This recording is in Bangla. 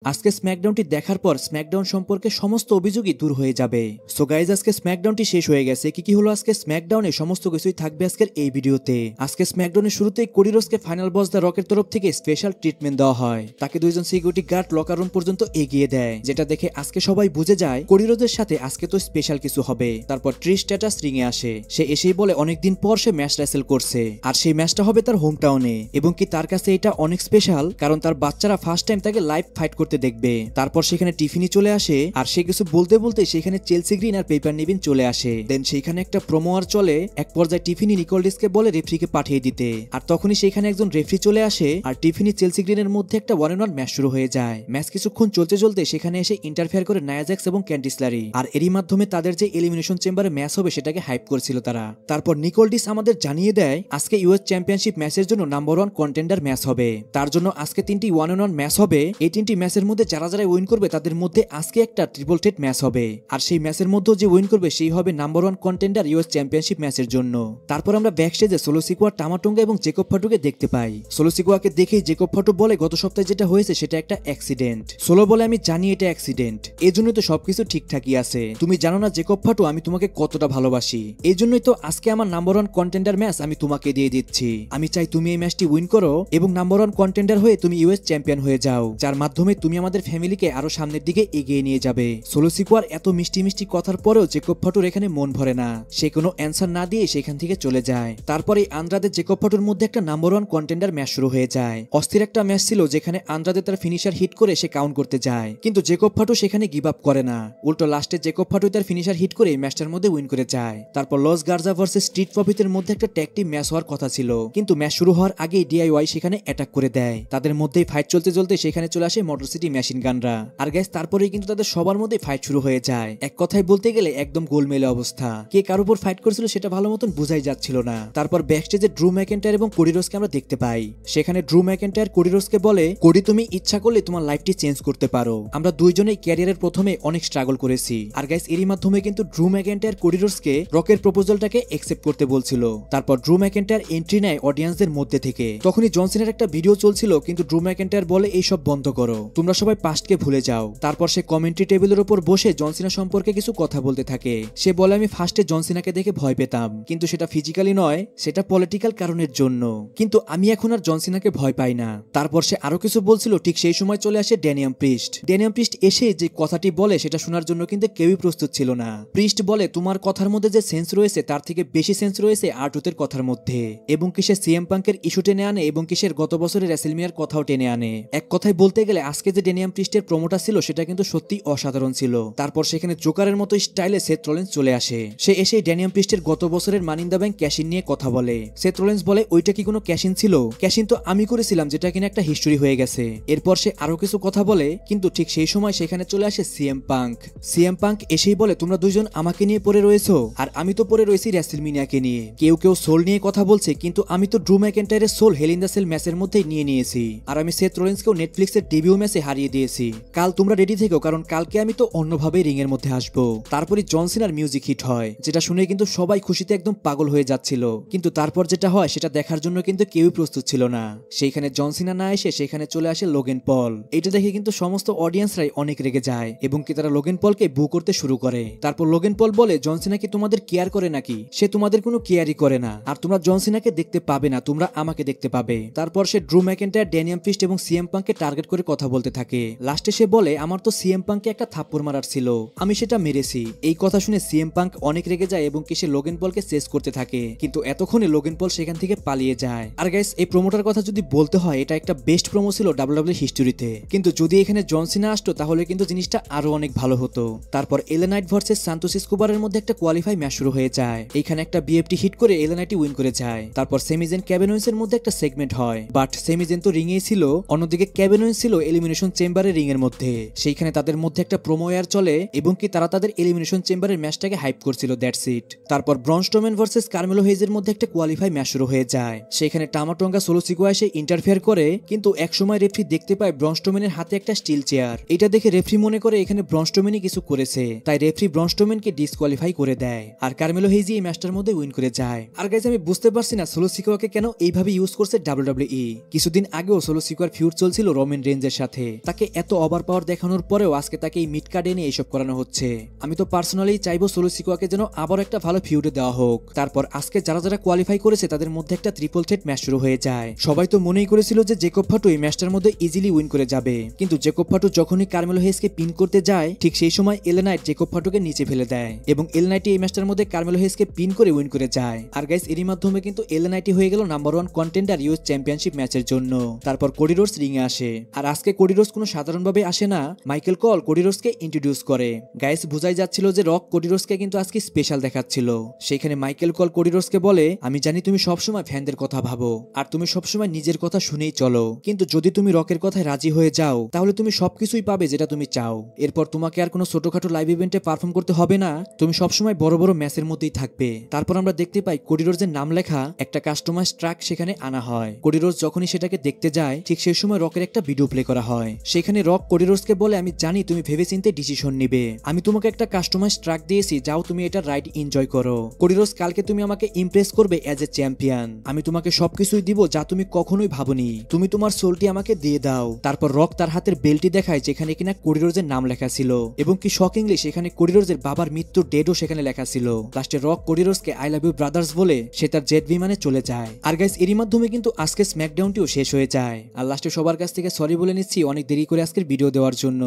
আজকে স্ম্যাকডাউনটি দেখার পর স্ম্যাকডাউন সম্পর্কে সমস্ত অভিযোগই দূর হয়ে যাবে। সো গাইজ, আজকে স্ম্যাকডাউনটি শেষ হয়ে গেছে। কি হলো আজকে স্ম্যাকডাউনে সমস্ত কিছুই থাকবে আজকের এই ভিডিওতে। আজকে স্ম্যাকডাউনের শুরুতেই কোডি রোডসকে ফাইনাল বস দ্য রকের তরফ থেকে স্পেশাল ট্রিটমেন্ট দেওয়া হয়। তাকে দুইজন সিকিউরিটি গার্ড লকার রুম পর্যন্ত এগিয়ে দেয়, যেটা দেখে আজকে সবাই বুঝে যায় কোডি রোডসের সাথে আজকে তো স্পেশাল কিছু হবে। তারপর ট্রিশ স্ট্যাটাস রিং এ আসে। সে এসেই বলে অনেকদিন পর সে ম্যাচ রেসেল করছে, আর সেই ম্যাচটা হবে তার হোম টাউনে, এবং কি তার কাছে এটা অনেক স্পেশাল কারণ তার বাচ্চারা ফার্স্ট টাইম তাকে লাইভ ফাইট করতে দেখবে। তারপর সেখানে টিফিনি চলে আসে, আর সে কিছু বলতে বলতে সেখানে চেলসি গ্রিন আর পেপার নিবিন চলে আসে। দেন সেখানে একটা প্রোমো আর চলে। এক পর্যায়ে টিফিনি নিকোলডিসকে বলে রেফরিকে পাঠিয়ে দিতে, আর তখনই সেখানে একজন রেফরি চলে আসে, আর টিফিনি চেলসি গ্রিনের মধ্যে একটা 1-on-1 ম্যাচ শুরু হয়ে যায়। ম্যাচ কিছুক্ষণ চলতে চলতে সেখানে এসে ইন্টারফেয়ার করে নায়া জ্যাক্স এবং ক্যান্ডিস ল্যারি, আর এরই মাধ্যমে তাদের যে এলিমিনেশন চেম্বারে ম্যাচ হবে সেটাকে হাইপ করছিল তারা। তারপর নিকোলডিস আমাদের জানিয়ে দেয় আজকে ইউএস চ্যাম্পিয়নশিপ ম্যাচের জন্য নাম্বার 1 কন্টেন্ডার ম্যাচ হবে। তার জন্য আজকে 3টি 1-on-1 ম্যাচ হবে। এই 3টি ম্যাচের মধ্যে যারা যারা উইন করবে তাদের মধ্যে আজকে একটা ট্রিপল থ্রেট ম্যাচ হবে, আর সেই ম্যাচের মধ্যে যে উইন করবে সেই হবে নাম্বার 1 কন্টেন্ডার ইউএস চ্যাম্পিয়নশিপ ম্যাচের জন্য। তারপর আমরা ব্যাকস্টেজে সোলো সিকোয়া, টামাটোঙ্গা এবং জেকব ফাটুকে দেখতে পাই। সোলো সিকোয়াকে দেখেই জেকব ফাটু বলে গত সপ্তাহে যেটা হয়েছে সেটা একটা অ্যাক্সিডেন্ট। সোলো বলে আমি জানি এটা অ্যাক্সিডেন্ট, এই জন্যই তো সবকিছু ঠিকঠাকই আছে। তুমি জানো না জেকব ফাটু আমি তোমাকে কতটা ভালোবাসি, এই জন্যই তো আজকে আমার নাম্বার 1 কন্টেন্ডার ম্যাচ আমি তোমাকে দিয়ে দিচ্ছি। আমি চাই তুমি এই ম্যাচটি উইন করো এবং নাম্বার 1 কন্টেন্ডার হয়ে তুমি ইউএস চ্যাম্পিয়ন হয়ে যাও, যার মাধ্যমে তুমি আমাদের ফ্যামিলিকে আরো সামনের দিকে এগিয়ে নিয়ে যাবে। সোলো সিকোয়ার এত মিষ্টি মিষ্টি কথার পরেও জেকব ফাটুর এখানে মন ভরে না। সে কোনো অ্যান্সার না দিয়ে সেখান থেকে চলে যায়। তারপরে আন্দ্রাদে জেকব ফাটুর মধ্যে একটা নাম্বার 1 কন্টেন্ডার ম্যাচ শুরু হয়ে যায়। অস্থির একটা ম্যাচ ছিল যেখানে আন্দ্রাদে তার ফিনিশার হিট করে সে কাউন্ট করতে যায়, কিন্তু জেকব ফাটু সেখানে গিভ আপ করে না। উল্টো লাস্টে জেকব ফাটু তার ফিনিশার হিট করে ম্যাচটার মধ্যে উইন করে যায়। তারপর লস গার্জা ভার্সেস স্ট্রিট প্রফিটের মধ্যে একটা ট্যাগ টিম ম্যাচ হওয়ার কথা ছিল, কিন্তু ম্যাচ শুরু হওয়ার আগেই ডিআইওয়াই সেখানে অ্যাটাক করে দেয়। তাদের মধ্যেই ফাইট চলতে চলতে সেখানে চলে আসে মোটর সিটি মেশিন গানরা। আর গাইস তারপরেই কিন্তু তাদের সবার মধ্যে ফাইট শুরু হয়ে যায়। এক কথায় বলতে গেলে একদম গোলমেলে অবস্থা। কে কার উপর ফাইট করছিল সেটা ভালো মতন বোঝাই যাচ্ছিল না। তারপর ব্যাকস্টেজে ড্রু ম্যাকেন্টায়ার এবং কোডি রোডসকে আমরা দেখতে পাই। সেখানে ড্রু ম্যাকেন্টায়ার কোডি রোডসকে বলে, কোডি তুমি ইচ্ছা করলে তোমার লাইফটি চেঞ্জ করতে পারো। আমরা দুইজনেই ক্যারিয়ারের প্রথমে অনেক স্ট্রাগল করেছি। আর গাইস এরই মাধ্যমে কিন্তু ড্রু ম্যাকেন্টায়ার কোডি রোডসকে রকের প্রপোজালটাকে অ্যাকসেপ্ট করতে বলছিল। তারপর ড্রু ম্যাকেন্টায়ার এন্ট্রি নেয় অডিয়েন্সদের মধ্যে থেকে। তখনই জন সিনার একটা ভিডিও চলছিল, কিন্তু ড্রু ম্যাকেন্টায়ার বলে এইসব বন্ধ করো, তোমরা সবাই পাস্টকে ভুলে যাও। তারপর সে কমেন্ট্রি টেবিলের উপর বসে জন সিনা সম্পর্কে কিছু কথা বলতে থাকে। সে বলে আমি ফার্স্টে জন সিনাকে দেখে ভয় পেতাম, কিন্তু সেটা ফিজিক্যালি নয়, সেটা পলিটিক্যাল কারণের জন্য, কিন্তু আমি এখন আর জন সিনাকে ভয় পাই না। তারপর সে আরো কিছু বলছিল। ঠিক সেই সময় চলে আসে ড্যানিয়াম প্রিস্ট। ড্যানিয়াম প্রিস্ট এসে যে কথাটি বলে সেটা শোনার জন্য কিন্তু কেউই প্রস্তুত ছিল না। প্রিস্ট বলে তোমার কথার মধ্যে যে সেন্স রয়েছে তার থেকে বেশি সেন্স রয়েছে আর্টুতের কথার মধ্যে, এবং কি সে সিএম পাঙ্কের ইস্যু টেনে আনে, এবং কি সে গত বছরের রেসেলমিয়ার কথাও টেনে আনে। এক কথায় বলতে গেলে আজকে যে ড্যানিয়াম প্রিস্টের প্রমোটা ছিল সেটা কিন্তু সত্যি অসাধারণ ছিল। তারপর সেখানে জোকারের মতো স্টাইলে সেথ রলিন্স চলে আসে। সে এসে ড্যানিয়াম প্রিস্টের গত বছরের money in the bank cash in নিয়ে কথা বলে। সেথ রলিন্স বলে ওইটা কি কোনো ক্যাশ ইন ছিল? ক্যাশ ইন তো আমি করেছিলাম, যেটা কিনা একটা হিস্টোরি হয়ে গেছে। এরপর সে আরো কিছু কথা বলে, কিন্তু ঠিক সেই সময় সেখানে চলে আসে সিএম পাঙ্ক। সিএম পাঙ্ক এসেই বলে তোমরা দুইজন আমাকে নিয়ে পড়ে রয়েছো, আর আমি তো পড়ে রয়েছি রেসেলমিনিয়াকে নিয়ে। কেউ কেউ সোল নিয়ে কথা বলছে, কিন্তু আমি তো ড্রু ম্যাকেন্টায়ারের সোল হেল ইন দ্য সেল ম্যাচের মধ্যেই নিয়ে নিয়েছি, আর আমি সেথ রলিন্সকেও নেটফ্লিক্সের ডেবিউ ম্যাচে হারিয়ে দিয়েছি। কাল তোমরা রেডি থেকো, কারণ কালকে আমি তো অন্যভাবে রিং এর মধ্যে আসবো। তারপরে জন সিনার মিউজিক হিট হয়, যেটা শুনে কিন্তু সবাই খুশিতে একদম পাগল হয়ে যাচ্ছিল, কিন্তু তারপর যেটা হয় সেটা দেখার জন্য কিন্তু কেউই প্রস্তুত ছিল না। সেইখানে জন সিনা না এসে সেখানে চলে আসে লোগেন পল। এটা দেখে কিন্তু সমস্ত অডিয়েন্সরাই অনেক রেগে যায়, এবং কি তারা লোগেন পলকে বু করতে শুরু করে। তারপর লোগেন পল বলে জন সিনা কি তোমাদের কেয়ার করে নাকি? সে তোমাদের কোনো কেয়ারই করে না, আর তোমরা জন সিনাকে দেখতে পাবে না, তোমরা আমাকে দেখতে পাবে। তারপর সে ড্রু ম্যাকেন্টায়ার, ড্যানিয়াম প্রিস্ট এবং সিএম পাঙ্ককে টার্গেট করে কথা বলতে থাকে। লাস্টে সে বলে আমার তো সিএম পাঙ্ককে একটা থাপ্পড় মারার ছিল, আমি সেটা মেরেছি। এই কথা শুনে সিএম পাঙ্ক অনেক রেগে যায়, এবং কি সে লোগেন পলকে চেস করতে থাকে, কিন্তু এতক্ষণে লোগেন পল সেখান থেকে পালিয়ে যায়। আর গাইস এই প্রমোটার কথা যদি বলতে হয়, এটা একটা বেস্ট প্রোমো ছিল ডাব্লিউডাব্লিউ হিস্টোরিতে, কিন্তু যদি এখানে জন সিনা আসতো তাহলে কিন্তু জিনিসটা আরো অনেক ভালো হতো। তারপর এলএ নাইট ভার্সেস সান্তোস এসকোবারের মধ্যে একটা কোয়ালিফাই ম্যাচ শুরু হয়ে যায়। এখানে একটা বিএফটি হিট করে এলএ নাইটই উইন করে যায়। তারপর সেমিজেন কেভিন ওয়েন্সের মধ্যে একটা সেগমেন্ট হয়, বাট সেমিজেন তো রিংয়েই ছিল, অন্যদিকে কেভিন ওয়েন্স ছিল এলিমিনেশন চেম্বারের রিং এর মধ্যে। সেইখানে তাদের মধ্যে একটা প্রোমো এয়ার চলে, এবং কি তারা তাদের এলিমিনেশন চেম্বারের ম্যাচটাকে হাইপ করছিল, দ্যাটস ইট। তারপর ব্রন স্ট্রোম্যান ভার্সেস কার্মেলো হেজের মধ্যে একটা কোয়ালিফাই ম্যাচ শুরু হয়ে যায়। সেখানে টামাটোঙ্গা সোলো সিকোয়া এসে ইন্টারফেয়ার করে, কিন্তু এক সময় রেফরি দেখতে পায় ব্রন স্ট্রোম্যানের হাতে একটা স্টিল চেয়ার। এটা দেখে রেফরি মনে করে এখানে ব্রন স্ট্রোম্যানই কিছু করেছে, তাই রেফরি ব্রন স্ট্রোম্যানকে ডিসকোয়ালিফাই করে দেয়, আর কার্মেলো হেজি এই ম্যাচটার মধ্যে উইন করে যায়। আর গাইস আমি বুঝতে পারছি না সোলো সিকোয়াকে কেন এইভাবে ইউজ করছে ডাব্লিউডাব্লিউই। কিছুদিন আগেও সোলো সিকোয়ার ফিউড চলছিল রোমান রেঞ্জের সাথে, তাকে এত ওভার পাওয়ার দেখানোর পরেও আজকে তাকে এই মিড কার্ডে নিয়ে এইসব করানো হচ্ছে। আমি তো পার্সোনালি চাইবো সোলো সিকোয়াকে যেন আবার একটা ভালো ফিউডে দেওয়া হোক। তারপর আজকে যারা যারা কোয়ালিফাই করেছে তাদের মধ্যে একটা ট্রিপল থ্রেট ম্যাচ শুরু হয়ে যায়। সবাই তো মনেই করেছিল যে জেকব ফাটু এই ম্যাচটার মধ্যে ইজিলি উইন করে যাবে, কিন্তু জেকব ফাটু যখনই কার্মেলো হেইসকে পিন করতে যায় ঠিক সেই সময় এল নাইট জেকব ফাটুকে নিচে ফেলে দেয় এবং এল নাইটি এই ম্যাচটার মধ্যে কার্মেলো হেইসকে পিন করে উইন করে যায়। আর গাইস এরই মাধ্যমে কিন্তু এল নাইটি হয়ে গেল নাম্বার 1 কন্টেন্ডার ইউএস চ্যাম্পিয়নশিপ ম্যাচের জন্য। তারপর কোডি রোডস রিং এ আসে, আর আজকে কোডি রোডস কোনো সাধারণভাবে আসে না, মাইকেল কল কোডি রোডসকে ইন্ট্রোডিউস করে। গাইস বোঝাই যাচ্ছিল যে রক কোডি রোডসকে কিন্তু আজকে স্পেশাল দেখাচ্ছিল। সেখানে মাইকেল কল কোডি রোডসকে বলে, আমি জানি তুমি সবসময় ফ্যানদের কথা ভাবো আর তুমি সবসময় নিজের কথা শুনেই চলো, কিন্তু যদি তুমি রকের কথায় রাজি হয়ে যাও তাহলে তুমি সবকিছুই পাবে যেটা তুমি চাও। এরপর তোমাকে আর কোনো ছোটখাটো লাইভ ইভেন্টে পারফর্ম করতে হবে না, তুমি সবসময় বড় বড় ম্যাচের মধ্যেই থাকবে। তারপর আমরা দেখতে পাই কোডি রোডসের নাম লেখা একটা কাস্টমাইজ ট্রাক সেখানে আনা হয়। কোডি রোডস যখনই সেটাকে দেখতে যায় ঠিক সেই সময় রকের একটা ভিডিও প্লে করা হয়। সেখানে রক কোডি রোডসকে বলে, আমি জানি তুমি ভেবেচিন্তে ডিসিশন নিবে, আমি তোমাকে একটা কাস্টমাইজ ট্রাক দিয়েছি, যাও তুমি এটা রাইড এনজয় করো। কোডি রোডস কালকে তুমি আমাকে ইমপ্রেস করবে অ্যাজ এ চ্যাম্পিয়ন, আমি তোমাকে সবকিছুই দিব যা তুমি কখনোই ভাবনি, তুমি তোমার সোলটি আমাকে দিয়ে দাও। তারপর রক তার হাতের বেল্টটি দেখায় যেখানে কিনা কোডি রোডসের নাম লেখা ছিল এবং কি শকিংলি সেখানে কোডি রোডসের বাবার মৃত্যুর ডেটও সেখানে লেখা ছিল। লাস্টে রক কোডি রোডসকে আই লাভ ইউ ব্রাদার্স বলে সে তার জেট বিমানে চলে যায়। আর গাইস এরই মাধ্যমে কিন্তু আজকে স্ম্যাকডাউনটিও শেষ হয়ে যায়। আর লাস্টে সবার কাছ থেকে সরি বলে নিচ্ছি অনেক দেরি করে আজকের ভিডিও দেওয়ার জন্য।